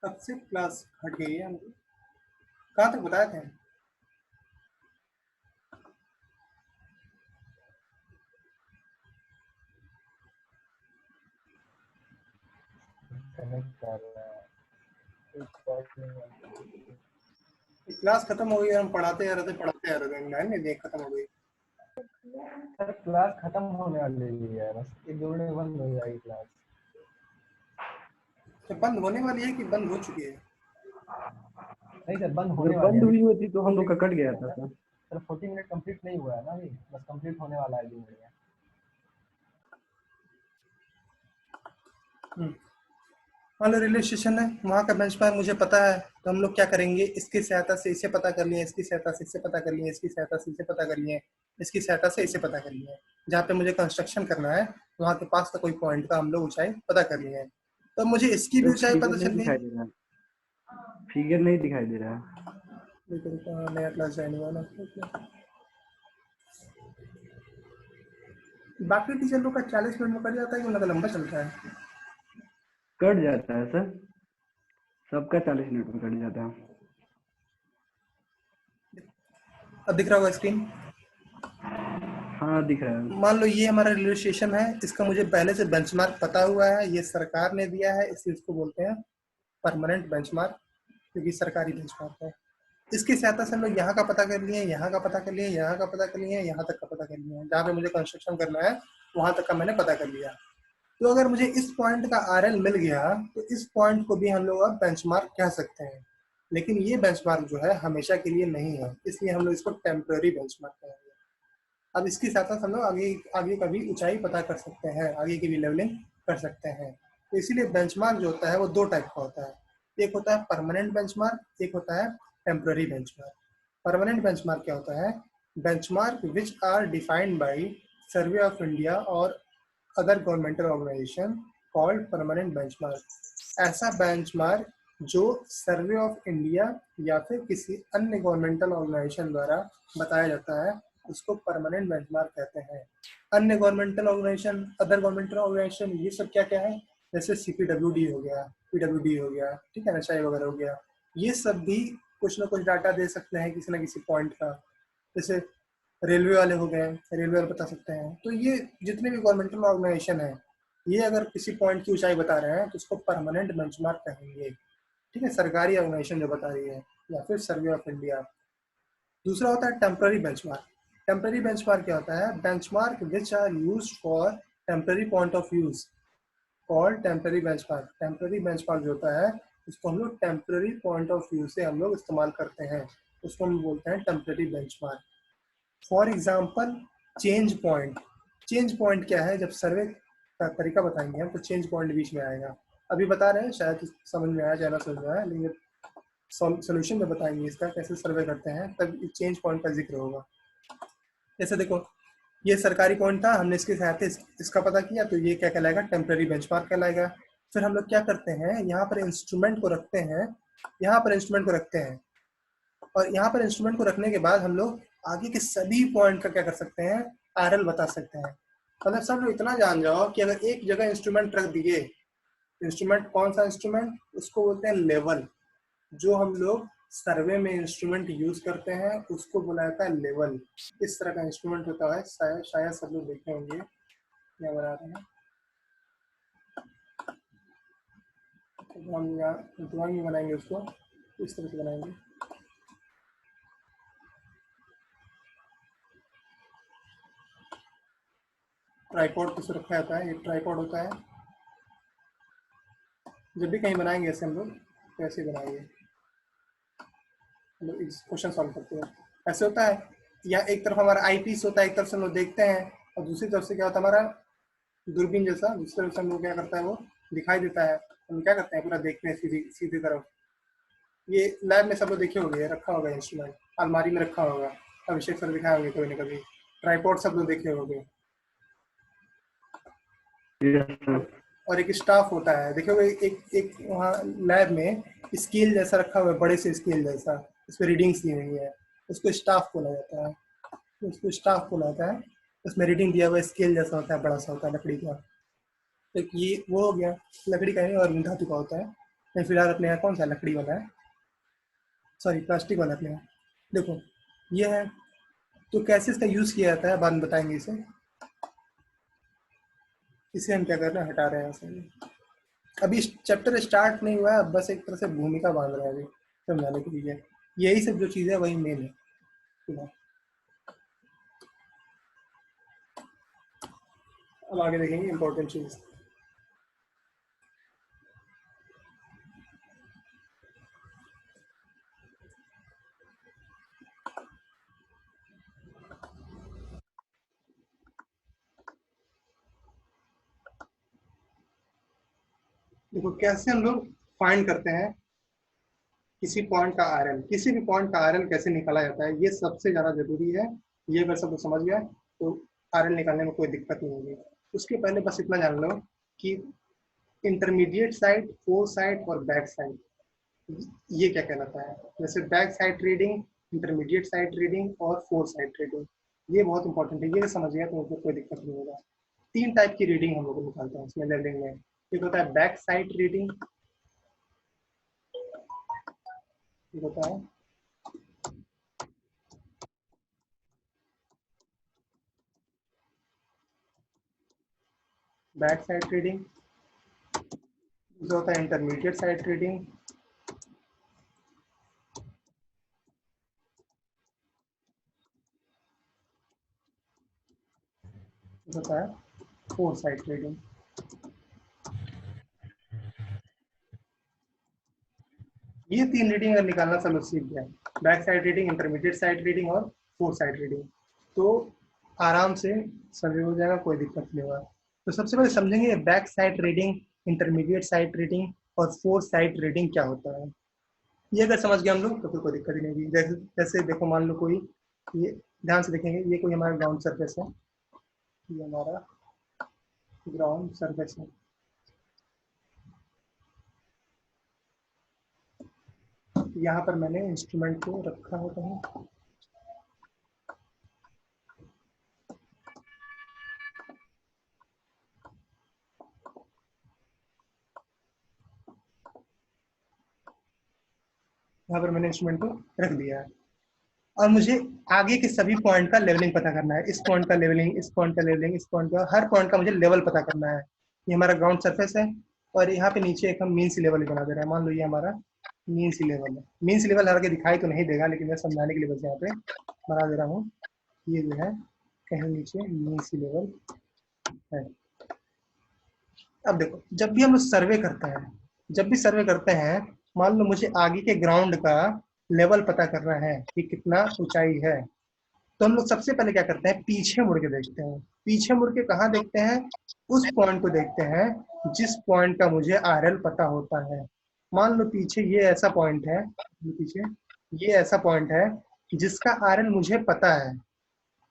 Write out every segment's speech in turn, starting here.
कब से क्लास हट गई है हमको? कहाँ तक बताए थे? कनेक्ट कर रहा है, एक बात नहीं। क्लास खत्म हो गई और हम पढ़ाते आ रहे थे लाइन नहीं देख खत्म हो गई। सर क्लास खत्म होने वाली है, बस 1-2 मिनट में बंद हो जाएगी क्लास। तो बंद होने वाली है कि बंद हो चुकी है? नहीं सर, बंद अगर होने वाली बंद है हुई होती तो हम लोग का कट गया था सर। सर 40 मिनट कंप्लीट नहीं हुआ है ना अभी, बस कंप्लीट होने वाला है 2 मिनट में। मान लो रेलवे स्टेशन है, वहाँ का बेंचमार्क मुझे पता है, तो हम लोग क्या करेंगे, इसकी सहायता से इसे पता कर लिए, इसकी सहायता से इसे पता कर लिए, इसकी सहायता से इसे पता कर लिए, इसकी सहायता से इसे पता कर लिए। जहाँ पे मुझे कंस्ट्रक्शन करना है वहाँ के पास का कोई पॉइंट का हम लोग ऊंचाई पता कर लिए हैं। तो मुझे इसकी भी तो ऊंचाई फिगर पता नहीं चल गई। दिखाई दे रहा, फिगर नहीं दिखाई दे रहा। देखो नया क्लास ज्वाइन हुआ ना। बाकी टीचर लोग का 40 मिनट में कट जाता है कि उनका लंबा चलता है? कट जाता है सर, सबका 40 मिनट में कट जाता है। अब दिख रहा होगा स्क्रीन? हाँ दिख रहा है। मान लो ये हमारा रेलवे स्टेशन है, इसका मुझे पहले से बेंचमार्क पता हुआ है, ये सरकार ने दिया है, इसलिए इसको बोलते हैं परमानेंट बेंचमार्क, क्योंकि सरकारी बेंचमार्क है। इसकी सहायता से हम लोग यहाँ का पता कर लिए, यहाँ का पता कर लिए, यहाँ का पता कर लिए, यहाँ तक का पता कर लिया, जहाँ पे मुझे कंस्ट्रक्शन करना है वहां तक का मैंने पता कर लिया। तो अगर मुझे इस पॉइंट का आरएल मिल गया तो इस पॉइंट को भी हम लोग अब बेंचमार्क कह सकते हैं, लेकिन ये बेंचमार्क जो है हमेशा के लिए नहीं है, इसलिए हम लोग इसको टेम्पररी बेंचमार्क कहेंगे। अब इसकी सहायता से हम लोग आगे आगे का भी ऊंचाई पता कर सकते हैं, आगे की भी लेवलिंग कर सकते हैं। तो इसीलिए बेंचमार्क जो होता है वो दो टाइप का होता है, एक होता है परमानेंट बेंचमार्क, एक होता है टेम्पररी बेंचमार्क। परमानेंट बेंचमार्क क्या होता है? Benchmark which are defined by survey of India और other governmental organisation called permanent benchmark. ऐसा बेंचमार्क जो सर्वे ऑफ इंडिया या फिर किसी अन्य गवर्नमेंटल ऑर्गेनाइजेशन द्वारा बताया जाता है उसको परमानेंट बेंचमार्क कहते हैं। अन्य governmental organisation, other governmental organisation, ये सब क्या क्या है? जैसे CPWD हो गया, PWD हो गया, ठीक है, NHI वगैरह हो गया, ये सब भी कुछ ना कुछ डाटा दे सकते हैं किसी ना किसी पॉइंट का। जैसे रेलवे वाले हो गए, रेलवे वाले बता सकते हैं। तो ये जितने भी गवर्नमेंटल ऑर्गेनाइजेशन है, ये अगर किसी पॉइंट की ऊंचाई बता रहे हैं तो उसको परमानेंट बेंचमार्क कहेंगे, ठीक है, सरकारी ऑर्गेनाइजेशन जो बता रही है, या फिर सर्वे ऑफ इंडिया। दूसरा होता है टेम्पररी बेंचमार्क। टेम्पररी बेंचमार्क क्या होता है? Benchmark which are used for temporary point of views called temporary benchmark. Temporary benchmark जो होता है उसको हम लोग टेम्पररी पॉइंट ऑफ व्यू से हम लोग इस्तेमाल करते हैं, उसको हम बोलते हैं temporary benchmark. For example change point. Change point क्या है? जब सर्वे का तरीका बताएंगे हम तो चेंज पॉइंट बीच में आएगा। अभी बता रहे हैं, शायद समझ में आया, ज़्यादा समझ में आया, लेकिन सोल्यूशन में बताएंगे इसका कैसे सर्वे करते हैं तब चेंज पॉइंट का जिक्र होगा। जैसे देखो, ये सरकारी पॉइंट था, हमने इसकी सहायता इसका पता किया, तो ये क्या कहलाएगा? टेम्पररी बेंचमार्क कहलाएगा। फिर हम लोग क्या करते हैं, यहाँ पर इंस्ट्रूमेंट को रखते हैं, यहाँ पर इंस्ट्रूमेंट को रखते हैं, और यहाँ पर इंस्ट्रूमेंट को रखने के बाद हम लोग आगे के सभी पॉइंट का क्या कर सकते हैं? आरएल बता सकते हैं। मतलब सब लोग इतना जान जाओ कि अगर एक जगह इंस्ट्रूमेंट रख दिए, इंस्ट्रूमेंट कौन सा इंस्ट्रूमेंट? उसको बोलते हैं लेवल। जो हम लोग सर्वे में इंस्ट्रूमेंट यूज करते हैं उसको बुलाया जाता है लेवल। इस तरह का इंस्ट्रूमेंट होता है, शायद सब लोग देखे होंगे। क्या बना रहे हैं, तो हम यहाँ ड्राइंग में बनाएंगे, उसको इस तरह से बनाएंगे। ट्राइपॉड किस रखा जाता है? ये ट्राइपॉड होता है। जब भी कहीं बनाएंगे ऐसे हम लोग तो ऐसे बनाएंगे, हम लोग इस क्वेश्चन सॉल्व करते हैं, ऐसे होता है। या एक तरफ हमारा आई पीस होता है, एक तरफ से हम लोग देखते हैं, और दूसरी तरफ से क्या होता है हमारा दूरबीन जैसा, दूसरी तरफ से हम लोग क्या करता है वो दिखाई देता है, हम क्या करते हैं पूरा देखते हैं सीधी सीधी तरफ। ये लैब में सब लोग देखे होंगे, रखा होगा इंस्ट्रूमेंट, अलमारी में रखा होगा, अभिषेक सर दिखाए होंगे कभी ना कभी। ट्राइपॉड सब लोग देखे होंगे। और एक स्टाफ होता है, देखो एक एक वहाँ लैब में स्केल जैसा रखा हुआ है, बड़े से स्केल जैसा, उस पर रीडिंग्स दी हुई है, उसको स्टाफ बोला जाता है, उसको स्टाफ बोला जाता है। उसमें रीडिंग दिया हुआ स्केल जैसा होता है, बड़ा सा होता है लकड़ी का। तो ये वो हो गया, लकड़ी का है और धातु का होता है। नहीं, फिलहाल अपने यहाँ कौन सा लकड़ी वाला है, सॉरी प्लास्टिक वाला अपने यहाँ। देखो ये है, तो कैसे इसका यूज़ किया जाता है बाद में बताएंगे इसे हम क्या कर रहे हैं, हटा रहे हैं यहाँ से। अभी चैप्टर स्टार्ट नहीं हुआ है, बस एक तरह से भूमिका बांध रहे हैं अभी समझाने के लिए। यही सब जो चीज़ें वही मेन है फिलहाल। अब आगे देखेंगे इंपॉर्टेंट चीज़। देखो कैसे हम लोग फाइंड करते हैं किसी पॉइंट का आरएल, किसी भी पॉइंट का आरएल कैसे निकाला जाता है, ये सबसे ज़्यादा जरूरी है। ये अगर सब कुछ समझ गया तो आरएल निकालने में कोई दिक्कत नहीं होगी। उसके पहले बस इतना जान लो कि इंटरमीडिएट साइड, फोर साइड और बैक साइड, ये क्या कहलाता है। जैसे back side reading, intermediate side reading और फोर साइड रीडिंग, ये बहुत इंपॉर्टेंट है। ये समझ गया तो मुझे कोई दिक्कत नहीं होगा। 3 टाइप की रीडिंग हम लोग निकालते हैं इसमें लेवलिंग में। एक होता है बैक साइड रीडिंग, एक होता है बैक साइड रीडिंग, जो होता है इंटरमीडिएट साइड रीडिंग, जो होता है फोर साइड रीडिंग। ये 3 रीडिंग अगर निकालना सब लोग सीख गया, back side reading, intermediate side reading और फोर साइड रीडिंग, तो आराम से सर्वे हो जाएगा, कोई दिक्कत नहीं होगा। तो सबसे पहले समझेंगे back side reading, intermediate side reading और फोर साइड रीडिंग क्या होता है। ये अगर समझ गए हम लोग तो फिर कोई दिक्कत ही नहीं होगी। जैसे जैसे देखो मान लो कोई, ये ध्यान से देखेंगे, ये कोई हमारा ग्राउंड सरफेस है, ये हमारा ग्राउंड सरफेस है। यहाँ पर मैंने इंस्ट्रूमेंट को रखा है कहीं, यहाँ पर मैंने इंस्ट्रूमेंट को रख दिया है और मुझे आगे के सभी पॉइंट का लेवलिंग पता करना है। इस पॉइंट का लेवलिंग, इस पॉइंट का लेवलिंग, इस पॉइंट का, हर पॉइंट का मुझे लेवल पता करना है। ये हमारा ग्राउंड सरफेस है और यहाँ पे नीचे एक हम मीन सी लेवल बना दे रहे हैं। मान लो ये हमारा मीन सी लेवल है। मीन सी लेवल आगे दिखाई तो नहीं देगा, लेकिन मैं समझाने के लिए बस यहाँ पे बना दे रहा हूँ। ये जो है कहीं नीचे मीन सी लेवल है। अब देखो जब भी हम लोग सर्वे करते हैं, जब भी सर्वे करते हैं, मान लो मुझे आगे के ग्राउंड का लेवल पता करना है कि कितना ऊंचाई है, तो हम लोग सबसे पहले क्या करते हैं, पीछे मुड़ के देखते हैं। पीछे मुड़ के कहाँ देखते हैं, उस पॉइंट को देखते हैं जिस पॉइंट का मुझे आरएल पता होता है। मान लो पीछे ये ऐसा पॉइंट है, पीछे ये ऐसा पॉइंट है जिसका आरएल मुझे पता है।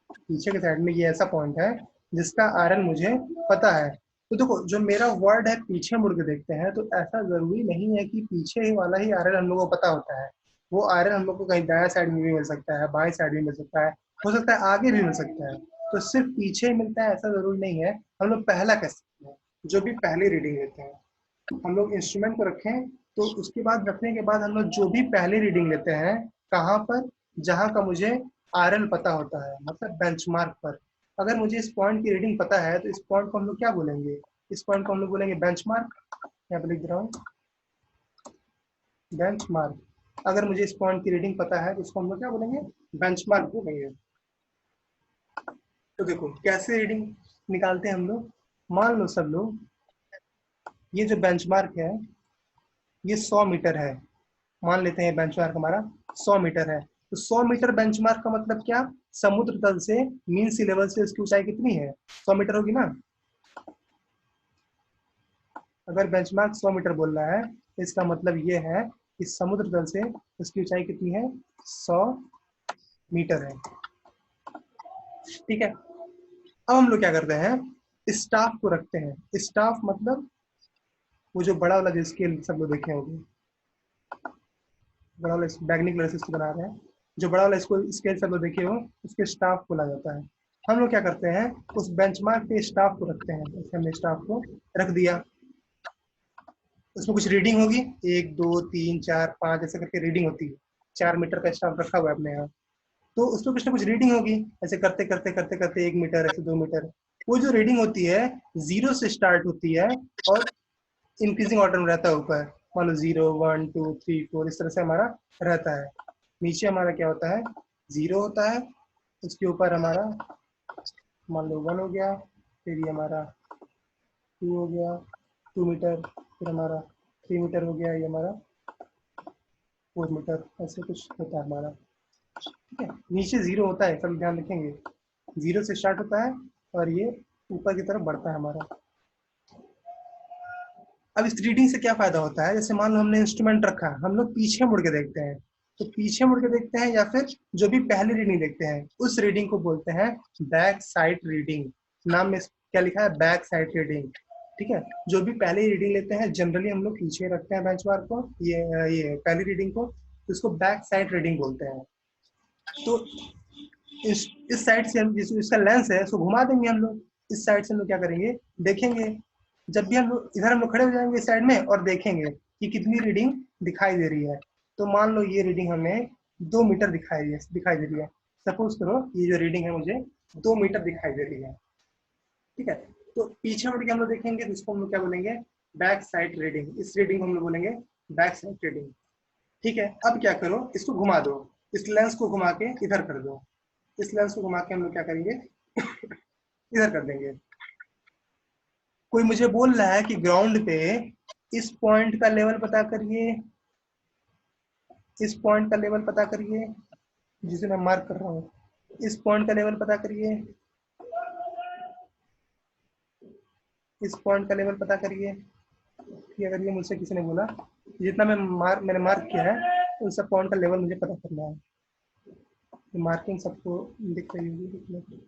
पीछे के साइड में ये ऐसा पॉइंट है जिसका आरएल मुझे पता है। तो देखो जो मेरा वर्ड है पीछे मुड़ के देखते हैं, तो ऐसा जरूरी नहीं है कि पीछे वाला ही आरएल हम लोग को पता होता है। वो आरएल हम लोग को कहीं दाया साइड में भी मिल सकता है, बाएं साइड में मिल सकता है, हो सकता है आगे भी मिल सकता है। तो सिर्फ पीछे ही मिलता है ऐसा जरूरी नहीं है। हम लोग पहला कह सकते हैं, जो भी पहली रीडिंग लेते हैं, हम लोग इंस्ट्रूमेंट को रखें तो उसके बाद रखने के बाद हम लोग जो भी पहली रीडिंग लेते हैं, कहाँ पर, जहाँ का मुझे आरएल पता होता है, मतलब बेंचमार्क पर। अगर मुझे इस पॉइंट की रीडिंग पता है तो इस पॉइंट को हम लोग क्या बोलेंगे, इस पॉइंट को हम लोग बोलेंगे बेंचमार्क। यहाँ पर लिख दे रहा हूँ बेंचमार्क। अगर मुझे इस पॉइंट की रीडिंग पता है तो इसको हम लोग क्या बोलेंगे, बेंचमार्क बोलेंगे। तो देखो कैसे रीडिंग निकालते हैं हम लोग। मान लो सब लोग, ये जो बेंचमार्क है ये 100 मीटर है। मान लेते हैं बेंचमार्क हमारा 100 मीटर है। तो 100 मीटर बेंचमार्क का मतलब क्या, समुद्र तल से मीन सी लेवल से उसकी ऊंचाई कितनी है, 100 मीटर होगी ना। अगर बेंचमार्क 100 मीटर बोल रहा है तो इसका मतलब ये है कि समुद्र तल से उसकी ऊंचाई कितनी है, 100 मीटर है। ठीक है, अब हम लोग क्या करते हैं, स्टाफ को रखते हैं। स्टाफ मतलब वो जो बड़ा वाला जो स्केल सब लोग देखे होंगे, बड़ा वाला बैगनी कलर से इसको बना रहे हैं, जो बड़ा वाला इसको स्केल सब लोग देखे हो, उसके स्टाफ बोला जाता है। हम लोग क्या करते हैं, उस बेंचमार्क पे स्टाफ को रखते हैं। जैसे हमने स्टाफ को रख दिया, उसमें कुछ रीडिंग होगी, 1 2 3 4 5 ऐसे करके रीडिंग होती है। 4 मीटर का स्टाफ रखा हुआ है अपने यहाँ, तो उसमें कुछ ना कुछ रीडिंग होगी, ऐसे करते करते करते करते 1 मीटर, ऐसे 2 मीटर। वो जो रीडिंग होती है 0 से स्टार्ट होती है और इंक्रीजिंग ऑर्डर में रहता है ऊपर। मान लो 0 1 2 3 4 इस तरह से हमारा रहता है। नीचे हमारा क्या होता है, 0 होता है, उसके ऊपर हमारा मान लो 1 हो गया, फिर ये हमारा 2 हो गया 2 मीटर, फिर हमारा 3 मीटर हो गया, ये हमारा 4 मीटर, ऐसे कुछ होता है हमारा। ठीक है, नीचे 0 होता है, सब ध्यान रखेंगे, 0 से स्टार्ट होता है और ये ऊपर की तरफ बढ़ता है हमारा। अब इस रीडिंग से क्या फायदा होता है, जैसे मान लो हमने इंस्ट्रूमेंट रखा है, हम लोग पीछे मुड़ के देखते हैं, तो पीछे मुड़ के देखते हैं या फिर जो भी पहली रीडिंग देखते हैं उस रीडिंग को बोलते हैं बैक साइड रीडिंग। नाम में क्या लिखा है, बैक साइड रीडिंग। ठीक है, जो भी पहली रीडिंग लेते हैं जनरली हम लोग पीछे रखते हैं बेंचमार्क को, ये पहली रीडिंग को, तो इसको बैक साइड रीडिंग बोलते हैं। तो इस साइड से हम इसका लेंस है उसको घुमा देंगे हम लोग, इस साइड से हम लोग क्या करेंगे, देखेंगे। जब भी हम लोग इधर हम लोग खड़े हो जाएंगे इस साइड में और देखेंगे कि कितनी रीडिंग दिखाई दे रही है। तो मान लो ये रीडिंग हमें 2 मीटर दिखाई दे रही है। सपोज करो ये जो रीडिंग है मुझे 2 मीटर दिखाई दे रही है। ठीक है, तो पीछे मुड़ के हम लोग देखेंगे तो इसको हम लोग क्या बोलेंगे, बैक साइड रीडिंग। इस रीडिंग को हम लोग बोलेंगे बैक साइड रीडिंग। ठीक है, अब क्या करो, इसको घुमा दो, इस लेंस को घुमा के इधर कर दो, इस लेंस को घुमा के हम लोग क्या करेंगे इधर कर देंगे। कोई मुझे बोल रहा है कि ग्राउंड पे इस पॉइंट का लेवल पता करिए, इस पॉइंट का लेवल पता करिए, जिसे मैं मार्क कर रहा हूँ, इस पॉइंट का लेवल पता करिए, इस पॉइंट का लेवल पता करिए। कि अगर ये मुझसे किसी ने बोला, जितना मैंने मार्क किया है उन सब पॉइंट का लेवल मुझे पता करना है। मार्किंग सबको दिख रही होगी,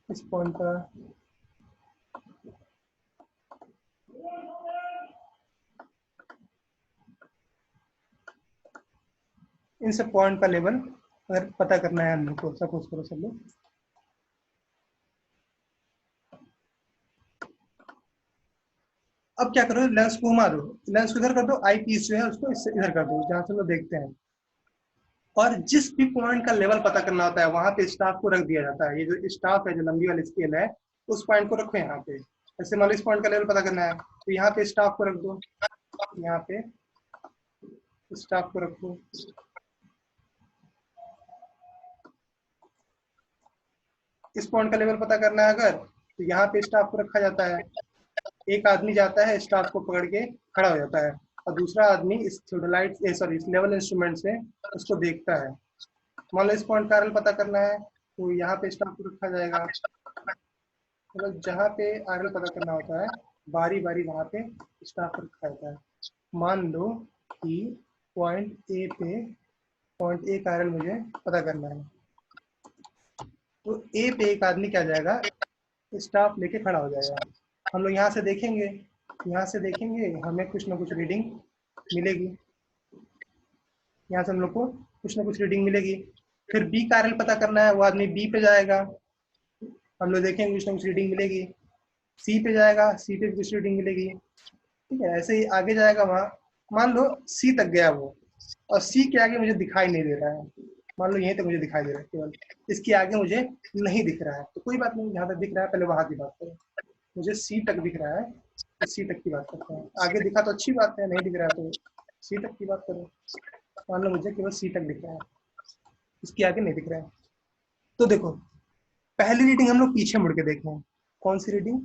इस पॉइंट का इन सब पॉइंट का लेवल अगर पता करना है हम लोग को, सपोज करो सब लोग, अब क्या करो, लेंस को घुमा दो, लेंस को इधर कर दो, आई पीस जो है उसको इससे इधर कर दो जहां से लोग देखते हैं। और जिस भी पॉइंट का लेवल पता करना होता है वहां पे स्टाफ को रख दिया जाता है। ये जो स्टाफ है, जो लंबी वाली स्केल है, उस पॉइंट को रखो यहाँ पे। जैसे मान लो इस पॉइंट का लेवल पता करना है तो यहाँ पे स्टाफ को रख दो, यहाँ पे स्टाफ को रखो। इस पॉइंट का लेवल पता करना है अगर, तो यहाँ पे स्टाफ को रखा जाता है। एक आदमी जाता है स्टाफ को पकड़ के खड़ा हो जाता है और दूसरा आदमी इस थियोडोलाइट इस लेवल इंस्ट्रूमेंट से उसको देखता है। मान लो इस पॉइंट का आरएल पता करना है तो यहाँ पे स्टाफ को रखा जाएगा। मतलब जहाँ पे आरएल पता करना होता है बारी बारी वहाँ पे स्टाफ को रखा जाता है। मान लो कि पॉइंट ए का आरएल मुझे पता करना है, तो ए पे एक आदमी क्या जाएगा, स्टाफ लेके खड़ा हो जाएगा। हम लोग यहाँ से देखेंगे, यहाँ से देखेंगे हमें कुछ ना कुछ रीडिंग मिलेगी, यहाँ से हम लोग को कुछ ना कुछ रीडिंग मिलेगी। फिर बी का आरएल पता करना है, वो आदमी बी पे जाएगा, हम लोग देखेंगे कुछ ना कुछ रीडिंग मिलेगी। सी पे जाएगा, सी पे कुछ रीडिंग मिलेगी। ठीक है, ऐसे ही आगे जाएगा वहाँ, मान लो सी तक गया वो, और सी के आगे मुझे दिखाई नहीं दे रहा है। मान लो यहीं तक मुझे दिखाई दे रहा है केवल, इसके आगे मुझे नहीं दिख रहा है। तो कोई बात नहीं, जहाँ तक दिख रहा है पहले वहां की बात करें। मुझे सी तक दिख रहा है तो सी तक की बात करते हैं। आगे दिखा तो अच्छी बात है, नहीं दिख रहा है तो सी तक की बात करो। मान लो मुझे केवल सी तक दिख रहा है, इसके आगे नहीं दिख रहा है। तो देखो, पहली रीडिंग हम लोग पीछे मुड़ के देखे हैं। कौन सी रीडिंग,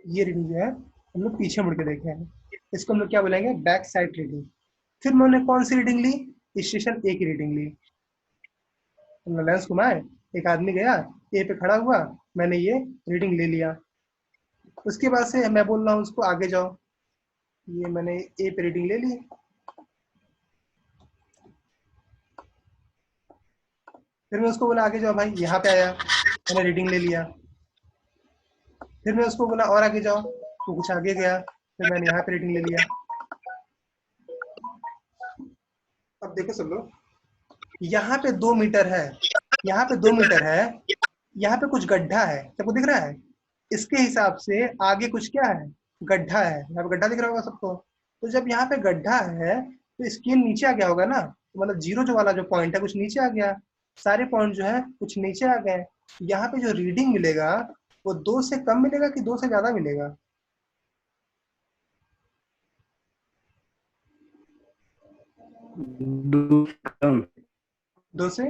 ये रीडिंग जो है हम लोग पीछे मुड़ के देखे हैं, इसको हम लोग क्या बोलेंगे, बैक साइड रीडिंग। फिर मैंने कौन सी रीडिंग ली, स्टेशन ए की रीडिंग ली। हमने लेंस घुमाए, एक आदमी गया ए पे खड़ा हुआ, मैंने ये रीडिंग ले लिया। उसके बाद से मैं बोल रहा हूँ उसको आगे जाओ, ये मैंने ए पे रीडिंग ले ली। फिर मैं उसको बोला आगे जाओ भाई, यहाँ पे आया, मैंने रीडिंग ले लिया। फिर मैं उसको बोला और आगे जाओ, तो कुछ आगे गया, फिर मैंने यहाँ पे रीडिंग ले लिया। अब देखो सब लोग, यहाँ पे 2 मीटर है, यहाँ पे 2 मीटर है, यहाँ पे कुछ गड्ढा है, सबको दिख रहा है? इसके हिसाब से आगे कुछ क्या है, गड्ढा है। यहाँ पे गड्ढा दिख रहा होगा सबको। तो जब यहाँ पे गड्ढा है तो स्केल नीचे आ गया होगा ना, तो मतलब जीरो जो वाला जो पॉइंट है कुछ नीचे आ गया, सारे पॉइंट जो है कुछ नीचे आ गए। यहाँ पे जो रीडिंग मिलेगा वो 2 से कम मिलेगा कि 2 से ज्यादा मिलेगा? 2 कम। 2 से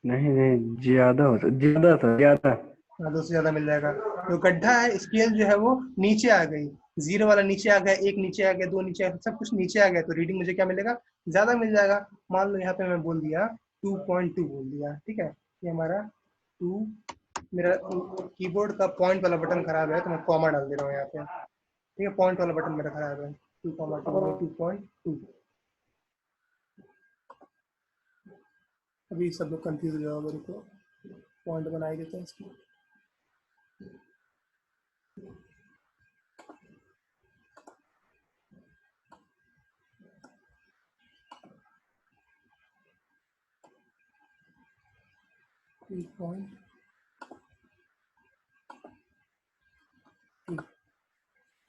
नहीं नहीं, ज्यादा होता, ज्यादा था, ज्यादा। हाँ, 2 से ज्यादा मिल जाएगा। तो गड्ढा है, स्केल जो है वो नीचे आ गई, जीरो वाला नीचे आ गया, 1 नीचे आ गया, 2 नीचे आ गया, सब कुछ नीचे आ गया, तो रीडिंग मुझे क्या मिलेगा, ज्यादा मिल जाएगा। मान लो यहाँ पे मैं बोल दिया 2.2 बोल दिया, ठीक है, ये हमारा 2, मेरा कीबोर्ड का पॉइंट वाला बटन खराब है तो मैं कॉमा डाल दे रहा हूँ यहाँ पे, ठीक है, पॉइंट वाला बटन मेरा खराब है, 2.2। अभी सब लोग कंफ्यूज हो जाओगे, मेरे को पॉइंट बना ही देते हैं इसकी।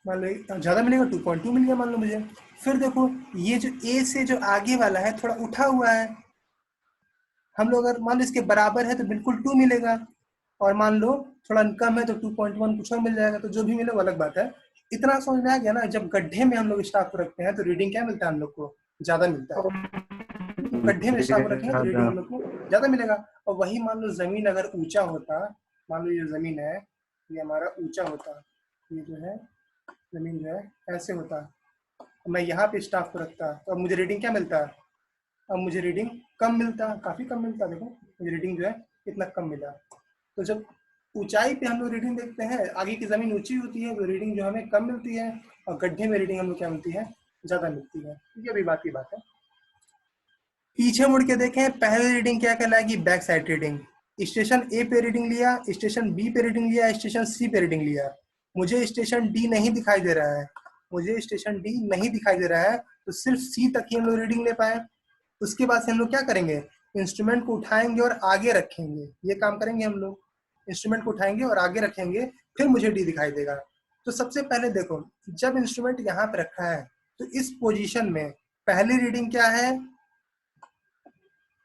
मान लो ज्यादा मिलेगा, 2.2 मिल गया मान लो मुझे। फिर देखो ये जो ए से जो आगे वाला है थोड़ा उठा हुआ है, हम लोग अगर मान लो इसके बराबर है तो बिल्कुल 2 मिलेगा, और मान लो थोड़ा कम है तो 2.1 कुछ और मिल जाएगा, तो जो भी मिले वो अलग बात है। इतना समझ में आ गया ना, जब गड्ढे में हम लोग स्टाफ को रखते हैं तो रीडिंग क्या मिलता है हम लोग को, ज्यादा मिलता है। गड्ढे में स्टाफ को रखेंगे तो रीडिंग ज्यादा। हम लोग को ज्यादा मिलेगा। और वही मान लो जमीन अगर ऊंचा होता, मान लो ये जमीन है, ये हमारा ऊंचा होता, ये जो है जमीन जो है ऐसे होता, मैं यहाँ पे स्टाफ को रखता तो अब मुझे रीडिंग क्या मिलता है, अब मुझे रीडिंग कम मिलता, काफी कम मिलता। देखो मुझे रीडिंग जो है इतना कम मिला। तो जब ऊंचाई पे हम लोग रीडिंग देखते हैं, आगे की जमीन ऊंची होती है तो रीडिंग जो हमें कम मिलती है, और गड्ढे में रीडिंग हमें क्या मिलती है, ज्यादा मिलती है। ये भी बात की बात है। पीछे मुड़ के देखें, पहले रीडिंग क्या कहलाएगी, बैक साइड रीडिंग। स्टेशन ए पे रीडिंग लिया, स्टेशन बी पे रीडिंग लिया, स्टेशन सी पे रीडिंग लिया, मुझे स्टेशन डी नहीं दिखाई दे रहा है, मुझे स्टेशन डी नहीं दिखाई दे रहा है, तो सिर्फ सी तक ही हम लोग रीडिंग ले पाए। उसके बाद से हम लोग क्या करेंगे, इंस्ट्रूमेंट को उठाएंगे और आगे रखेंगे, ये काम करेंगे हम लोग, इंस्ट्रूमेंट को उठाएंगे और आगे रखेंगे, फिर मुझे डी दिखाई देगा। तो सबसे पहले देखो, जब इंस्ट्रूमेंट यहाँ पे रखा है तो इस पोजीशन में पहली रीडिंग क्या है,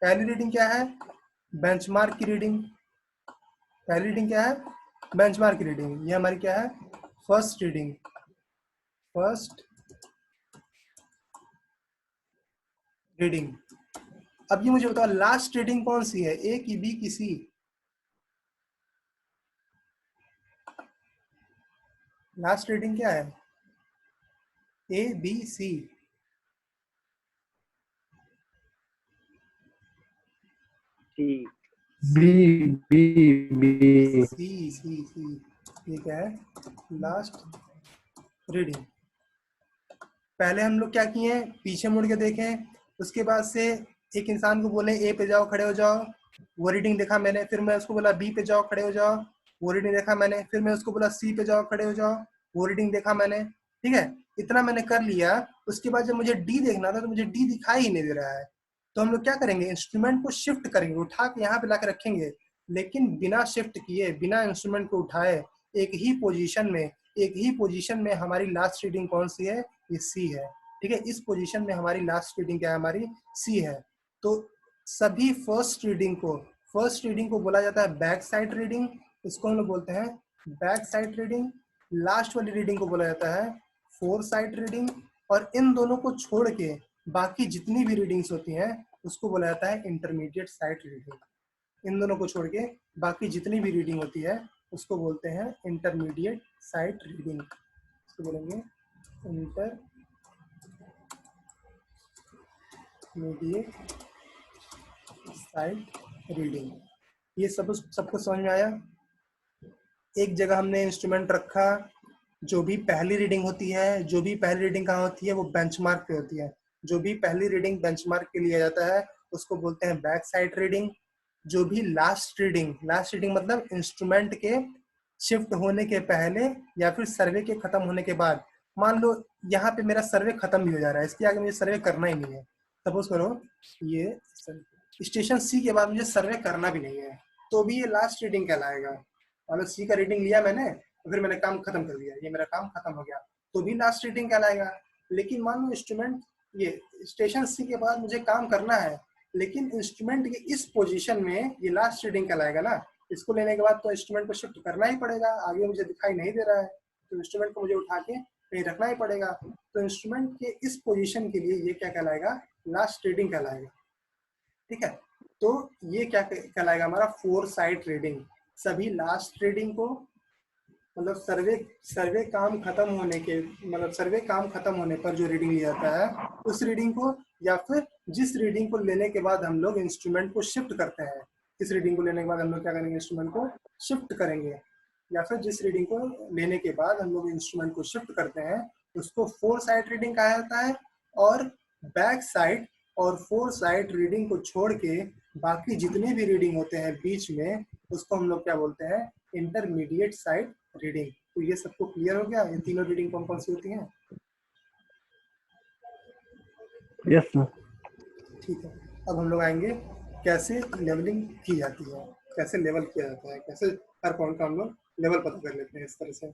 पहली रीडिंग क्या है, बेंचमार्क की रीडिंग। पहली रीडिंग क्या है, बेंचमार्क की रीडिंग। ये हमारी क्या है, फर्स्ट रीडिंग, फर्स्ट रीडिंग। अब ये मुझे बताओ लास्ट रीडिंग कौन सी है, ए की, बी की, सी? लास्ट रीडिंग क्या है, A B C. B B B. C. ये क्या है, लास्ट रीडिंग। पहले हम लोग क्या किए हैं, पीछे मुड़ के देखें, उसके बाद से एक इंसान को बोले ए पे जाओ खड़े हो जाओ, वो रीडिंग देखा मैंने, फिर मैं उसको बोला बी पे जाओ खड़े हो जाओ, वो रीडिंग देखा मैंने, फिर मैं उसको बोला सी पे जाओ खड़े हो जाओ, वो रीडिंग देखा मैंने, ठीक है, इतना मैंने कर लिया। उसके बाद जब मुझे डी देखना था तो मुझे डी दिखाई ही नहीं दे रहा है, तो हम लोग क्या करेंगे, इंस्ट्रूमेंट को शिफ्ट करेंगे, उठा के यहाँ पे ला रखेंगे, लेकिन बिना शिफ्ट किए, बिना इंस्ट्रूमेंट को उठाए, एक ही पोजीशन में, एक ही पोजीशन में हमारी लास्ट रीडिंग कौन सी है, ये सी है, ठीक है, इस पोजीशन में हमारी लास्ट रीडिंग क्या है, हमारी सी है। तो सभी फर्स्ट रीडिंग को बोला जाता है बैक साइड रीडिंग, इसको हम लोग बोलते हैं बैक साइड रीडिंग। लास्ट वाली रीडिंग को बोला जाता है फोर साइड रीडिंग, और इन दोनों को छोड़ के बाकी जितनी भी रीडिंग्स होती हैं उसको बोला जाता है इंटरमीडिएट साइड रीडिंग। इन दोनों को छोड़ के बाकी जितनी भी रीडिंग होती है उसको बोलते हैं इंटरमीडिएट साइड रीडिंग, इसको बोलेंगे इंटरमीडिएट साइड रीडिंग। ये सबको समझ में आया? एक जगह हमने इंस्ट्रूमेंट रखा, जो भी पहली रीडिंग होती है, जो भी पहली रीडिंग कहाँ होती है, वो बेंचमार्क पे होती है, जो भी पहली रीडिंग बेंचमार्क पे लिया जाता है उसको बोलते हैं बैक साइड रीडिंग। जो भी लास्ट रीडिंग मतलब इंस्ट्रूमेंट के शिफ्ट होने के पहले या फिर सर्वे के खत्म होने के बाद, मान लो यहाँ पे मेरा सर्वे खत्म भी हो जा रहा है, इसके आगे मुझे सर्वे करना ही नहीं है, सपोज करो ये स्टेशन सी के बाद मुझे सर्वे करना भी नहीं है, तो भी ये लास्ट रीडिंग कहलाएगा। मतलब सी का रीडिंग लिया मैंने, फिर मैंने काम खत्म कर दिया, ये मेरा काम खत्म हो गया, तो भी लास्ट रीडिंग कहलाएगा। लेकिन मान लो इंस्ट्रूमेंट, ये स्टेशन सी के बाद मुझे काम करना है, लेकिन इंस्ट्रूमेंट के इस पोजीशन में ये लास्ट रीडिंग कहलाएगा ना। इसको लेने के बाद तो इंस्ट्रूमेंट को शिफ्ट करना ही पड़ेगा, आगे मुझे दिखाई नहीं दे रहा है, तो इंस्ट्रूमेंट को मुझे उठा के कहीं रखना ही पड़ेगा। तो इंस्ट्रूमेंट के इस पोजीशन के लिए ये क्या कहलाएगा, लास्ट रीडिंग कहलाएगा। ठीक है, तो ये क्या कहलाएगा हमारा, फोर साइड रीडिंग। सभी लास्ट रीडिंग को, मतलब सर्वे काम खत्म होने के, मतलब सर्वे काम खत्म होने पर जो रीडिंग लिया जाता है उस रीडिंग को, या फिर जिस रीडिंग को लेने के बाद हम लोग इंस्ट्रूमेंट को शिफ्ट करते हैं, इस रीडिंग को लेने के बाद हम लोग क्या करेंगे, इंस्ट्रूमेंट को शिफ्ट करेंगे, या फिर जिस रीडिंग को लेने के बाद हम लोग इंस्ट्रूमेंट को शिफ्ट करते हैं उसको फोर साइड रीडिंग कहा जाता है। और बैक साइड और फोर साइड रीडिंग को छोड़ के बाकी जितने भी रीडिंग होते हैं बीच में, उसको हम लोग क्या बोलते हैं, इंटरमीडिएट साइड रीडिंग। तो ये सबको क्लियर हो गया, ये तीनों रीडिंग कौन कौन सी होती हैं। Yes sir. ठीक है, अब हम लोग आएंगे कैसे लेवलिंग की जाती है, कैसे लेवल किया जाता है, कैसे हर पॉइंट का हम लोग लेवल पता कर लेते हैं इस तरह से।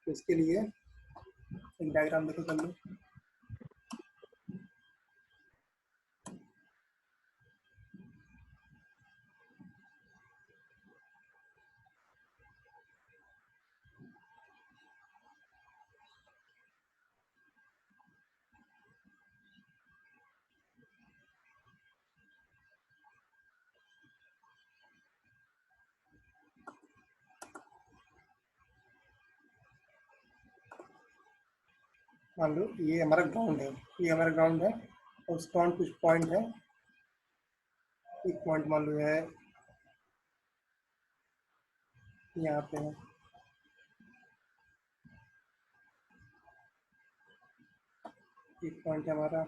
तो इसके लिए एक डायग्राम देखो कर लो। मान लो ये हमारा ग्राउंड है, ये हमारा ग्राउंड है, और उस ग्राउंड कुछ पॉइंट है। एक पॉइंट मान लो है यहाँ पे है, एक पॉइंट है हमारा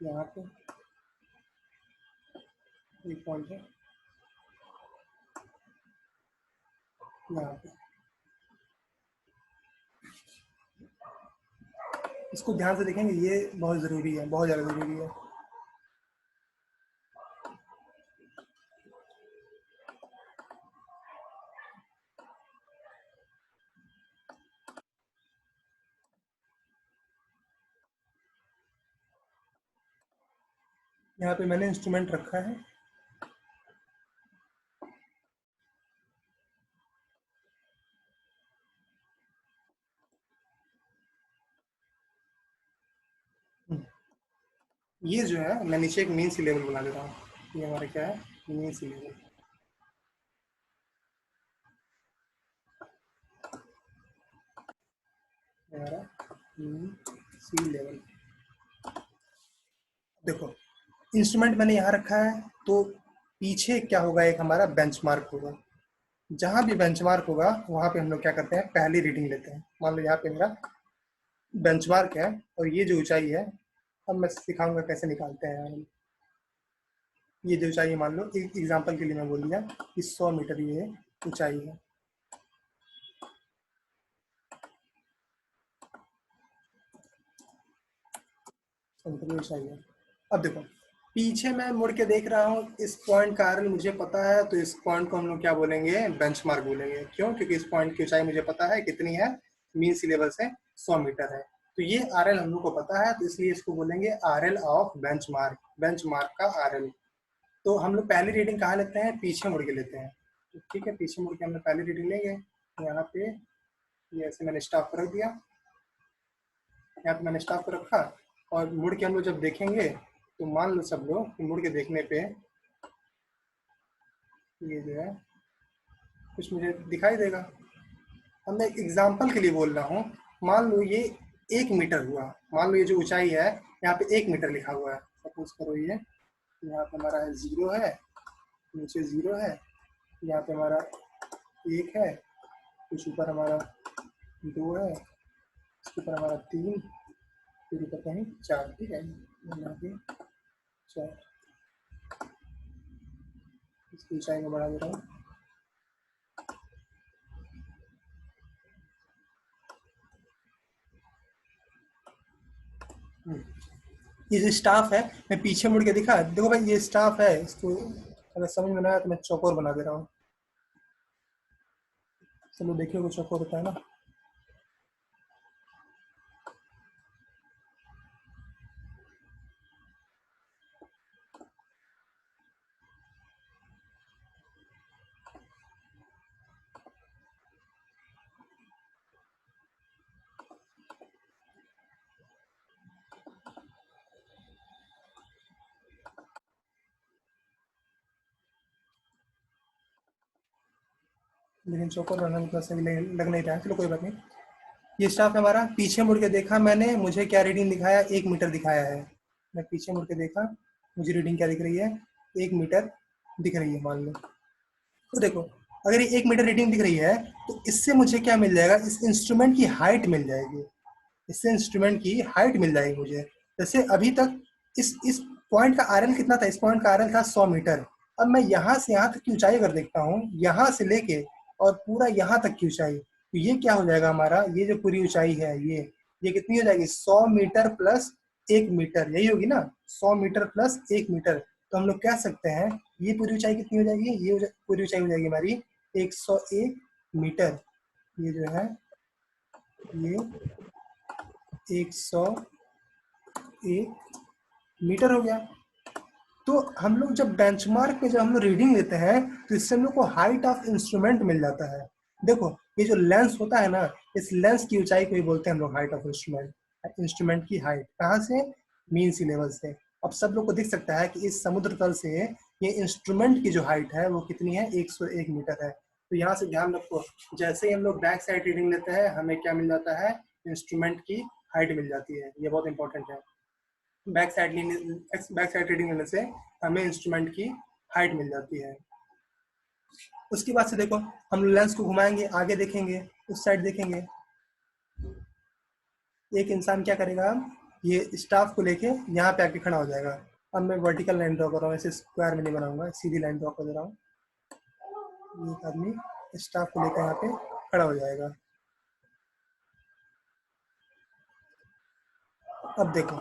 यहाँ पे, एक पॉइंट है यहाँ पे। इसको ध्यान से देखेंगे, ये बहुत ज़रूरी है, बहुत ज़्यादा ज़रूरी है। यहाँ पे मैंने इंस्ट्रूमेंट रखा है, ये जो है मैं नीचे एक मेन सी लेवल बना देता हूँ। ये हमारा क्या है, मेन सी लेवल। हमारा मेन सी लेवल। देखो इंस्ट्रूमेंट मैंने यहाँ रखा है, तो पीछे क्या होगा, एक हमारा बेंचमार्क होगा। जहाँ भी बेंचमार्क होगा वहाँ पे हम लोग क्या करते हैं, पहली रीडिंग लेते हैं। मान लो यहाँ पे मेरा बेंचमार्क है और ये जो ऊंचाई है, अब मैं सिखाऊंगा कैसे निकालते हैं। ये जो ऊंचाई है, मान लो एक एग्जांपल के लिए मैं बोल दिया कि 100 मीटर ये ऊंचाई है। ऊंचाई है। अब देखो पीछे मैं मुड़ के देख रहा हूँ, इस पॉइंट का आरएल मुझे पता है, तो इस पॉइंट को हम लोग क्या बोलेंगे, बेंचमार्क बोलेंगे। क्यों? क्योंकि इस पॉइंट की ऊंचाई मुझे पता है कितनी है, मीन सी लेवल से 100 मीटर है। तो ये आरएल हम लोग को पता है, तो इसलिए इसको बोलेंगे आरएल ऑफ बेंचमार्क, बेंचमार्क का आरएल। तो हम लोग पहली रीडिंग कहाँ लेते हैं, पीछे मुड़ के लेते हैं। तो ठीक है, पीछे मुड़ के हम लोग पहली रीडिंग लेंगे। यहाँ पे ये ऐसे मैंने स्टॉप कर दिया, यहाँ पे मैंने स्टॉप कर रखा, और मुड़ के हम लोग जब देखेंगे तो मान लो सब लोग कि मुड़ के देखने पे ये जो है कुछ मुझे दिखाई देगा। अब मैं एक एग्जाम्पल के लिए बोल रहा हूँ, मान लो ये 1 मीटर हुआ, मान लो ये जो ऊंचाई है यहाँ पे 1 मीटर लिखा हुआ है। सपोज करो ये यहाँ पे हमारा है 0 है, नीचे 0 है, यहाँ पे हमारा 1 है, कुछ ऊपर हमारा 2 है, इसके ऊपर हमारा 3, फिर ऊपर कहीं 4। ठीक है, यहाँ पे 4, इसकी ऊंचाई में बढ़ा दे रहा हूँ। ये जो स्टाफ है, मैं पीछे मुड़ के दिखा, देखो भाई ये स्टाफ है, इसको अगर समझ में ना आया तो मैं चौकोर बना दे रहा हूँ। चलो देखिए वो चौकोर होता है ना। लेकिन चौकोर बनाना उतना सही लग नहीं रहा है, चलो कोई बात नहीं। ये स्टाफ है हमारा, पीछे मुड़ के देखा मैंने, मुझे क्या रीडिंग दिखाया, 1 मीटर दिखाया है। मैं पीछे मुड़ के देखा, मुझे रीडिंग क्या दिख रही है, 1 मीटर दिख रही है मान लो। तो देखो, अगर ये 1 मीटर रीडिंग दिख रही है तो इससे मुझे क्या मिल जाएगा, इस इंस्ट्रूमेंट की हाइट मिल जाएगी। इससे इंस्ट्रूमेंट की हाइट मिल जाएगी मुझे। जैसे अभी तक इस पॉइंट का आरएल कितना था, इस पॉइंट का आरएल था 100 मीटर। अब मैं यहाँ से यहाँ तक की ऊंचाई अगर देखता हूँ, यहाँ से लेके और पूरा यहाँ तक की ऊंचाई, तो ये क्या हो जाएगा हमारा, ये जो पूरी ऊंचाई है ये कितनी हो जाएगी, 100 मीटर प्लस 1 मीटर, यही होगी ना, 100 मीटर प्लस 1 मीटर। तो हम लोग कह सकते हैं ये पूरी ऊंचाई कितनी हो जाएगी, पूरी ऊंचाई हो जाएगी हमारी 101 मीटर। ये जो है ये 101 मीटर हो गया। तो हम लोग जब बेंचमार्क पे जब हम लोग रीडिंग लेते हैं तो इससे हम लोग को हाइट ऑफ इंस्ट्रूमेंट मिल जाता है। देखो ये जो लेंस होता है ना, इस लेंस की ऊंचाई को ही बोलते हैं हम लोग हाइट ऑफ इंस्ट्रूमेंट। इंस्ट्रूमेंट की हाइट कहाँ से, मीन सी लेवल से। अब सब लोग को दिख सकता है कि इस समुद्र तल से ये इंस्ट्रूमेंट की जो हाइट है वो कितनी है, 101 मीटर है। तो यहाँ से ध्यान रखो, जैसे ही हम लोग बैक साइड रीडिंग लेते हैं हमें क्या मिल जाता है, इंस्ट्रूमेंट की हाइट मिल जाती है। ये बहुत इंपॉर्टेंट है। बैक साइड रीडिंग लेने से हमें इंस्ट्रूमेंट की हाइट मिल जाती है। उसके बाद से देखो, हम लेंस को घुमाएंगे, आगे देखेंगे, उस साइड देखेंगे। एक इंसान क्या करेगा, ये स्टाफ को लेके यहाँ पे आके खड़ा हो जाएगा। अब मैं वर्टिकल लाइन ड्रॉ कर रहा हूँ, ऐसे स्क्वायर में नहीं बनाऊंगा, सीधी लाइन ड्रॉ कर दे रहा हूँ। एक आदमी स्टाफ को लेकर यहाँ पे खड़ा हो जाएगा। अब देखो,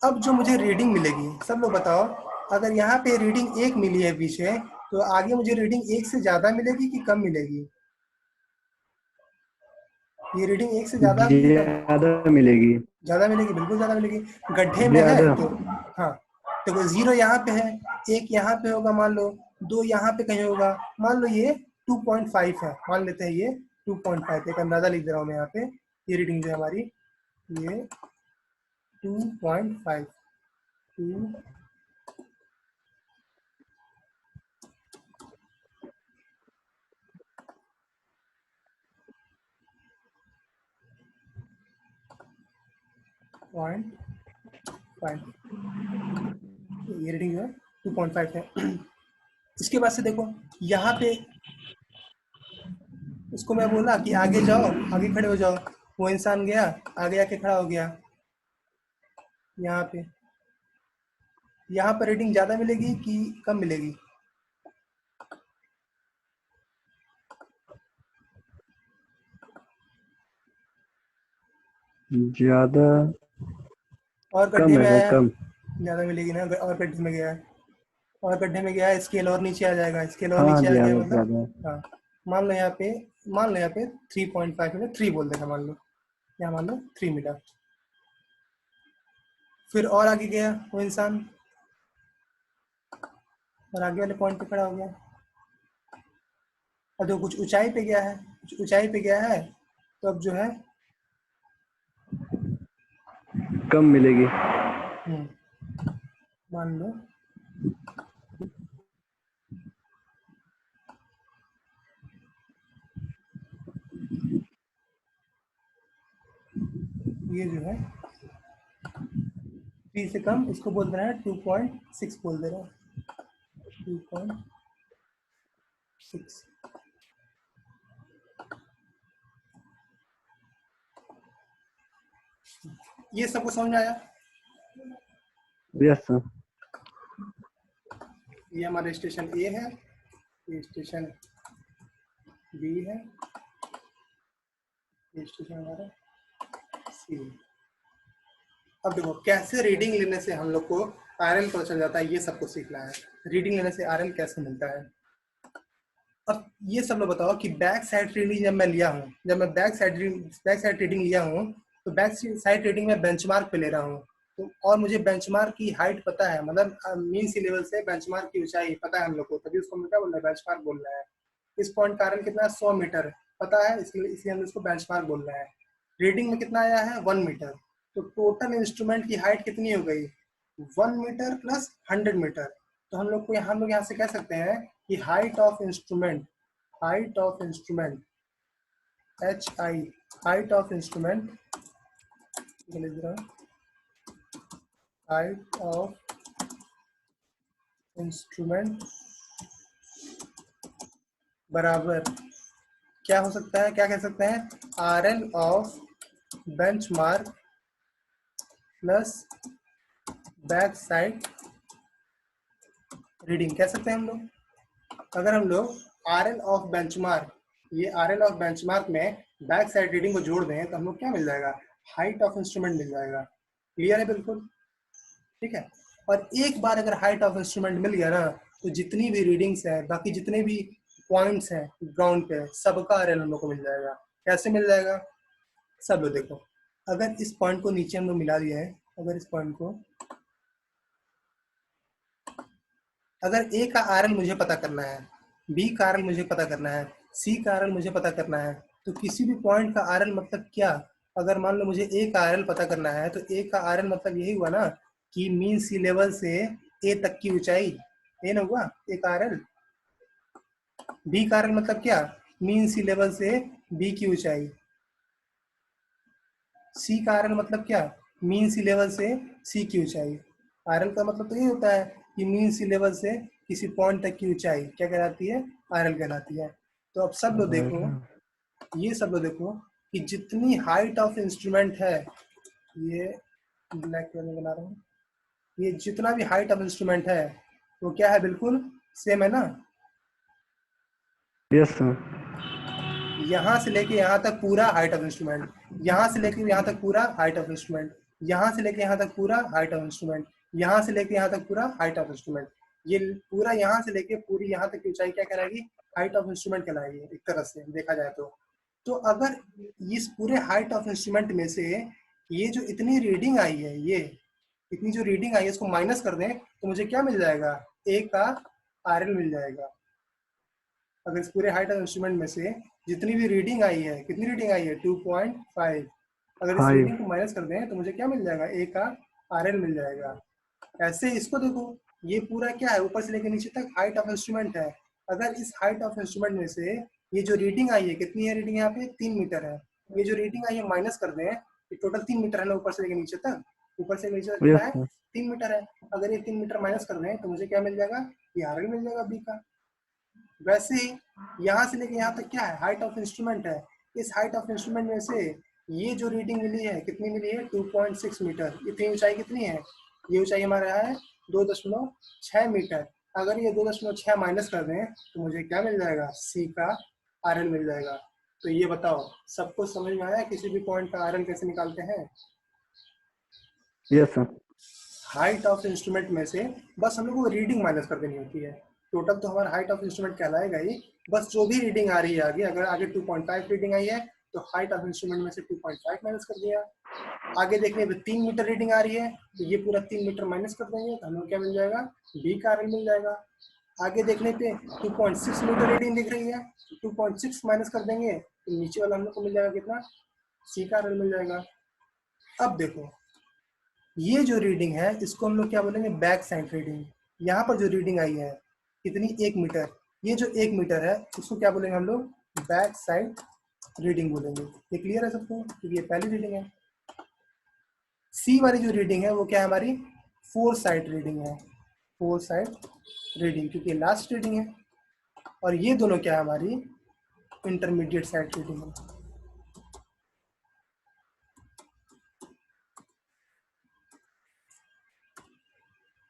अब जो मुझे रीडिंग मिलेगी, सब लोग बताओ, अगर यहाँ पे रीडिंग 1 मिली है पीछे, तो आगे मुझे रीडिंग 1 से ज्यादा मिलेगी कि कम मिलेगी, ये रीडिंग 1 से ज्यादा होगी कि कम, ज्यादा मिलेगी। ज्यादा मिलेगी, बिल्कुल ज्यादा मिलेगी। गड्ढे में है ज्यादा। तो, हाँ, तो 0 यहाँ पे है, 1 यहाँ पे होगा मान लो, 2 यहाँ पे कहीं होगा, मान लो ये 2.5 है, मान लेते हैं ये 2.5, एक अंदाजा लिख दे रहा हूँ मैं यहाँ पे। ये रीडिंग जो है हमारी, ये 2.5, 2.5, ये रीडिंग जो है 2.5 है। इसके बाद से देखो यहाँ पे, उसको मैं बोला कि आगे जाओ, आगे खड़े हो जाओ, वो इंसान गया, आगे आके खड़ा हो गया। यहाँ पे, यहाँ पर रेटिंग ज़्यादा मिलेगी कि कम मिलेगी, ज्यादा। और गड्ढे कम में है भाई, आया, कम। ज़्यादा मिलेगी ना, और गड्ढे में गया है, और गड्ढे में गया है, स्केल और नीचे आ जाएगा, स्केल और हाँ, नीचे आ गया ज्यादा मतलब, ज्यादा। हाँ, मान लो यहाँ पे, मान लो यहाँ पे 3.5 मिला, 3 बोल देना मान लो, यहाँ मान लो 3 मिला। फिर और आगे गया वो इंसान, और आगे वाले पॉइंट पे खड़ा हो गया, और जो कुछ ऊंचाई पे गया है, कुछ ऊंचाई पे गया है, तो अब जो है, कम मिलेगी। मान लो ये जो है 3 से कम, इसको बोल दे रहा है 2.6 बोल दे रहा है, 2.6। ये सबको समझ में आया। Yes sir. ये हमारा स्टेशन ए है, ये स्टेशन बी है, ये स्टेशन हमारा सी है। अब देखो कैसे रीडिंग लेने से हम लोग को आरएल पता चल जाता है, ये सबको सीखना है। रीडिंग लेने से आरएल कैसे मिलता है। अब ये सब लोग बताओ कि बैक साइड रीडिंग जब मैं लिया हूँ, जब मैं बैक साइड रीडिंग लिया हूँ, तो बैक साइड रीडिंग में बेंचमार्क पे ले रहा हूँ, तो और मुझे बेंचमार्क की हाइट पता है, मतलब मीन सी लेवल से बेंचमार्क की ऊंचाई पता है हम लोग को, तभी उसको हम क्या बोल रहे हैं, बेंचमार्क बोल रहे हैं। इस पॉइंट का आरएल कितना है, 100 मीटर पता है, इसलिए हम इसको बेंचमार्क बोल रहे हैं। रीडिंग में कितना आया है, 1 मीटर। तो टोटल इंस्ट्रूमेंट की हाइट कितनी हो गई, 1 मीटर प्लस 100 मीटर। तो हम लोग यहाँ से कह सकते हैं कि height of instrument H I, height of instrument, height of instrument बराबर क्या हो सकता है, क्या कह सकते हैं, R L of benchmark plus back side reading कह सकते हैं हम लोग। अगर हम लोग आर एल ऑफ बेंचमार्क, ये आर एल ऑफ बेंचमार्क में बैक साइड रीडिंग को जोड़ दें तो हम लोग क्या मिल जाएगा, हाइट ऑफ इंस्ट्रूमेंट मिल जाएगा। क्लियर है बिल्कुल, ठीक है। और एक बार अगर हाइट ऑफ इंस्ट्रूमेंट मिल गया ना, तो जितनी भी रीडिंग्स है, बाकी जितने भी पॉइंट्स हैं ग्राउंड पे, सबका आर एल हम लोग को मिल जाएगा। कैसे मिल जाएगा, सब लोग देखो, अगर इस पॉइंट को नीचे हम लोग मिला दिए हैं, अगर इस पॉइंट को, अगर ए का आर एल मुझे पता करना है, बी का आर एल मुझे पता करना है, सी का आर एल मुझे पता करना है, तो किसी भी पॉइंट का आर एल मतलब क्या, अगर मान लो मुझे ए का आर एल पता करना है, तो ए का आर एल मतलब यही हुआ ना कि मीन सी लेवल से ए तक की ऊंचाई, ए ना हुआ ए का आर एल। बी का आर एल मतलब क्या, मीन सी लेवल से बी की ऊंचाई। सी का आर एल मतलब क्या, मीन सी लेवल से सी की ऊंचाई। आर एल का मतलब तो ये होता है कि मीन सी लेवल से किसी पॉइंट तक की ऊंचाई क्या कहलाती है, आर एल कहलाती है। तो अब सब लोग देखो, ये सब लोग देखो कि जितनी हाइट ऑफ इंस्ट्रूमेंट है, ये ब्लैक कलर में बना रहा हूँ, ये जितना भी हाइट ऑफ इंस्ट्रूमेंट है वो क्या है, बिल्कुल सेम है ना। Yes sir. यहाँ से लेके यहाँ तक पूरा हाइट ऑफ इंस्ट्रूमेंट, यहाँ से लेके यहाँ तक पूरा हाइट ऑफ इंस्ट्रूमेंट, यहाँ से लेके यहाँ तक पूरा हाइट ऑफ इंस्ट्रूमेंट, यहाँ से लेके यहाँ तक पूरा हाइट ऑफ इंस्ट्रूमेंट। ये पूरा यहाँ से लेके पूरी यहाँ तक की ऊंचाई क्या कहलाएगी, हाइट ऑफ इंस्ट्रूमेंट कहलाएगी एक तरह से देखा जाए तो। तो अगर इस पूरे हाइट ऑफ इंस्ट्रूमेंट में से ये जो इतनी रीडिंग आई है, ये इतनी जो रीडिंग आई है इसको माइनस कर दें तो मुझे क्या मिल जाएगा, ए का आर एल मिल जाएगा। अगर इस पूरे हाइट ऑफ इंस्ट्रूमेंट में से जितनी भी रीडिंग आई है, कितनी रीडिंग आई है, 2.5, अगर इस रीडिंग को माइनस कर दें तो मुझे क्या मिल जाएगा, ए का आर एल मिल जाएगा। ऐसे इसको देखो, ये पूरा क्या है, ऊपर से लेकर नीचे तक हाइट ऑफ इंस्ट्रूमेंट है। अगर इस हाइट ऑफ इंस्ट्रूमेंट में से ये जो रीडिंग आई है, कितनी है रीडिंग यहाँ पे, 3 मीटर है, ये जो रीडिंग आई है माइनस कर दें, ये टोटल 3 मीटर है ना, ऊपर से लेकर नीचे तक, ऊपर से नीचे तक कितना यस है, सर। 3 मीटर है। अगर ये 3 मीटर माइनस कर दें तो मुझे क्या मिल जाएगा, ये आर एल मिल जाएगा बी का। वैसे ही यहाँ से लेके यहाँ तक क्या है, हाइट ऑफ इंस्ट्रूमेंट है। इस हाइट ऑफ इंस्ट्रूमेंट में से ये जो रीडिंग मिली है, कितनी मिली है, 2.6 मीटर। इतनी ऊंचाई कितनी है, ये ऊंचाई हमारा है 2.6 मीटर। अगर ये 2.6 माइनस कर दें तो मुझे क्या मिल जाएगा, सी का आर एल मिल जाएगा। तो ये बताओ सबको समझ में आया किसी भी पॉइंट का आर एल कैसे निकालते हैं। Yes sir. Height of instrument में से बस हम लोग को रीडिंग माइनस कर देनी होती है। टोटल तो हमारा हाइट ऑफ इंस्ट्रूमेंट कहलाएगा ही, बस जो भी रीडिंग आ रही है आगे, अगर आगे 2.5 रीडिंग आई है तो हाइट ऑफ इंस्ट्रूमेंट में से 2.5 माइनस कर दिया। आगे देखने पे 3 मीटर रीडिंग आ रही है तो ये पूरा 3 मीटर माइनस कर देंगे तो हमें क्या मिल जाएगा, बी का आर मिल जाएगा। आगे देखने पे 2.6 मीटर रीडिंग दिख रही है, 2.6 माइनस कर देंगे तो नीचे वाला हम लोग को मिल जाएगा कितना, सी का आर मिल जाएगा। अब देखो ये जो रीडिंग है इसको हम लोग क्या बोलेंगे, बैक साइड रीडिंग। यहाँ पर जो रीडिंग आई है कितनी, 1 मीटर, ये जो 1 मीटर है उसको क्या बोलेंगे हम लोग, बैक साइड रीडिंग बोलेंगे। ये क्लियर है सबको, क्योंकि ये पहली रीडिंग है। सी वाली जो रीडिंग है वो क्या है हमारी, 4 साइड रीडिंग है, 4 साइड रीडिंग, क्योंकि ये लास्ट रीडिंग है। और ये दोनों क्या है हमारी, इंटरमीडिएट साइड रीडिंग है।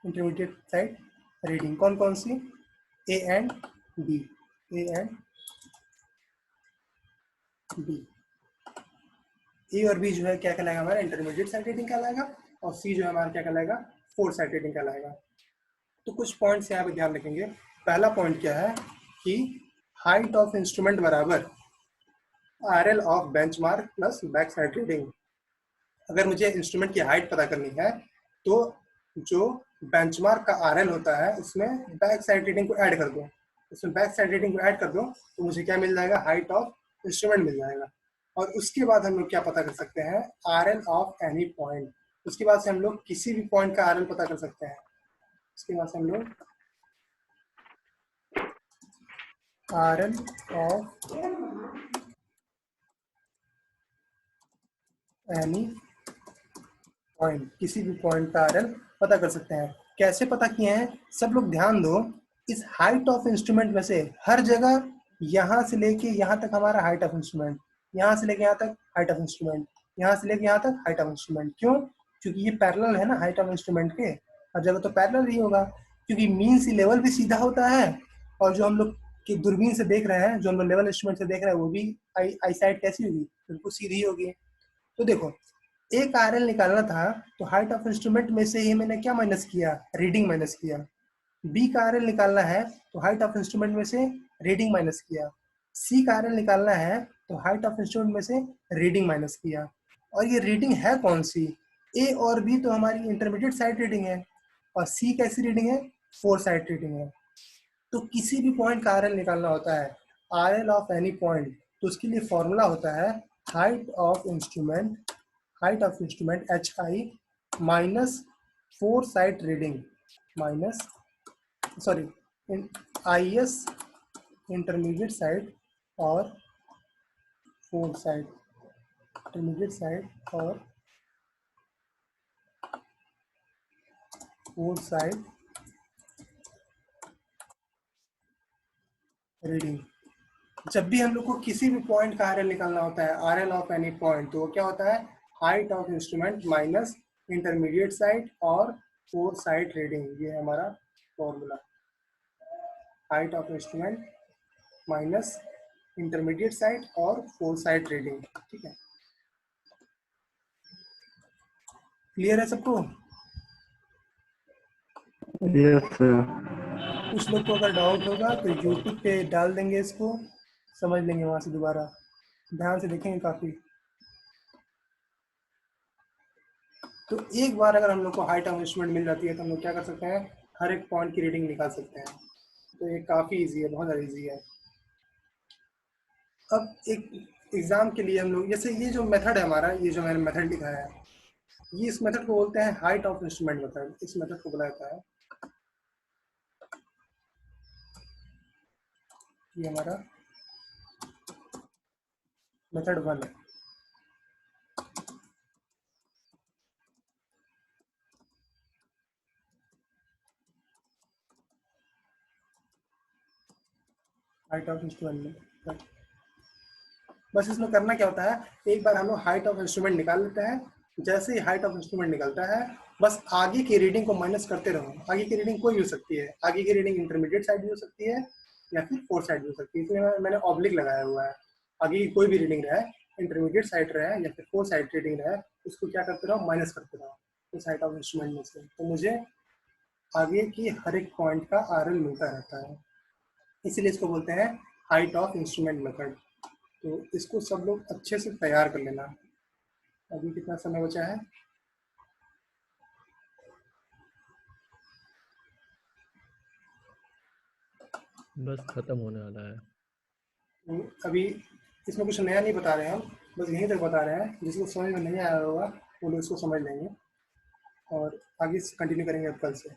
इंटरमीडिएट साइड रीडिंग कौन कौन सी, A and B, A and B. A और बी जो है क्या कहलाएगा हमारा, इंटरमीडिएट साइड रीडिंग कहलाएगा। और सी जो है हमारा क्या कहलाएगा, फोर साइड रीडिंग कहलाएगा। तो कुछ पॉइंट्स यहाँ पे ध्यान रखेंगे। पहला पॉइंट क्या है कि हाइट ऑफ इंस्ट्रूमेंट बराबर RL of benchmark plus back side reading. अगर मुझे इंस्ट्रूमेंट की हाइट पता करनी है तो जो बेंचमार्क का RL होता है उसमें बैक साइड रीडिंग को ऐड कर दो, उसमें बैक साइड रीडिंग को ऐड कर दो तो मुझे क्या मिल जाएगा, हाइट ऑफ इंस्ट्रूमेंट मिल जाएगा। और उसके बाद हम लोग क्या पता कर सकते हैं, RL ऑफ एनी पॉइंट। उसके बाद से हम लोग किसी भी पॉइंट का RL पता कर सकते हैं। उसके बाद से हम लोग RL ऑफ एनी पॉइंट, किसी भी पॉइंट का RL पता कर सकते हैं। कैसे पता किए हैं, सब लोग ध्यान दो, इस हाइट ऑफ इंस्ट्रूमेंट में से हर जगह यहाँ से लेके यहाँ तक हमारा हाइट ऑफ इंस्ट्रूमेंट, यहाँ से लेके यहाँ तक हाइट ऑफ इंस्ट्रूमेंट, यहाँ से लेके यहाँ तक हाइट ऑफ इंस्ट्रूमेंट। क्यों? क्योंकि ये पैरेलल है ना हाइट ऑफ इंस्ट्रूमेंट के, हर जगह तो पैरेलल ही होगा, क्योंकि मीन सी लेवल भी सीधा होता है और जो हम लोग की दूरबीन से देख रहे हैं, जो हम लोग लेवल इंस्ट्रूमेंट से देख रहे हैं, वो भी आई साइड कैसी होगी, बिल्कुल सीधी होगी। तो देखो, एक RL निकालना था तो हाइट ऑफ इंस्ट्रूमेंट में से ही मैंने क्या माइनस किया, रीडिंग माइनस किया। B का RL निकालना है तो हाइट ऑफ इंस्ट्रूमेंट में से रीडिंग माइनस किया। C का RL निकालना है तो हाइट ऑफ इंस्ट्रूमेंट में से रीडिंग माइनस किया। और ये रीडिंग है कौन सी, A और B तो हमारी इंटरमीडिएट साइड रीडिंग है और C कैसी रीडिंग है, फोर साइड रीडिंग है। तो किसी भी पॉइंट का RL निकालना होता है, RL ऑफ एनी पॉइंट, तो उसके लिए फॉर्मूला होता है height of instrument HI minus four side reading minus IS intermediate side और फोर साइड, इंटरमीडिएट साइड और फोर साइड रीडिंग। जब भी हम लोग को किसी भी पॉइंट का RL निकालना होता है, RL ऑफ एनी पॉइंट, तो वो क्या होता है, height of instrument minus intermediate side और फोर साइड रीडिंग। ये है हमारा formula, height of instrument minus intermediate side और फोर साइड रीडिंग। ठीक है, क्लियर है सबको? Yes sir. कुछ लोग को अगर डाउट होगा तो यूट्यूब पे डाल देंगे, इसको समझ लेंगे वहां से, दोबारा ध्यान से देखेंगे काफी। तो एक बार अगर हम लोग को हाइट ऑफ इंस्ट्रूमेंट मिल जाती है तो हम लोग क्या कर सकते हैं, हर एक पॉइंट की रीडिंग निकाल सकते हैं। तो ये काफ़ी इजी है, बहुत ज़्यादा इजी है। अब एक एग्जाम के लिए हम लोग, जैसे ये जो मेथड है हमारा, ये जो मैंने मेथड लिखा है, ये इस मेथड को बोलते हैं हाइट ऑफ इंस्ट्रूमेंट मेथड। इस मेथड को बोला जाता है, ये हमारा मेथड 1 है। हाइट ऑफ इंस्ट्रूमेंट, बस इसमें करना क्या होता है, एक बार हम लोग हाइट ऑफ इंस्ट्रूमेंट निकाल लेते हैं, जैसे ही हाइट ऑफ इंस्ट्रूमेंट निकलता है बस आगे की रीडिंग को माइनस करते रहो। आगे की रीडिंग कोई भी हो सकती है, आगे की रीडिंग इंटरमीडिएट साइड भी हो सकती है या फिर फोर साइड भी हो सकती है, इसलिए मैंने ऑब्लिक लगाया हुआ है। आगे की कोई भी रीडिंग रहे, इंटरमीडिएट साइड रहे या फिर फोर साइड रीडिंग रहे, उसको क्या करते रहो, माइनस करते रहो उस हाइट ऑफ इंस्ट्रूमेंट में से। तो मुझे आगे की हर एक पॉइंट का RL मिलता रहता है, इसीलिए इसको बोलते हैं हाइट ऑफ इंस्ट्रूमेंट मेथड। तो इसको सब लोग अच्छे से तैयार कर लेना। अभी कितना समय बचा है, बस खत्म होने वाला है। तो अभी इसमें कुछ नया नहीं बता रहे हैं हम, बस यहीं तक बता रहे हैं। जिसको समझ में नहीं आया होगा वो लोग इसको समझ लेंगे और आगे कंटिन्यू करेंगे अब कल से।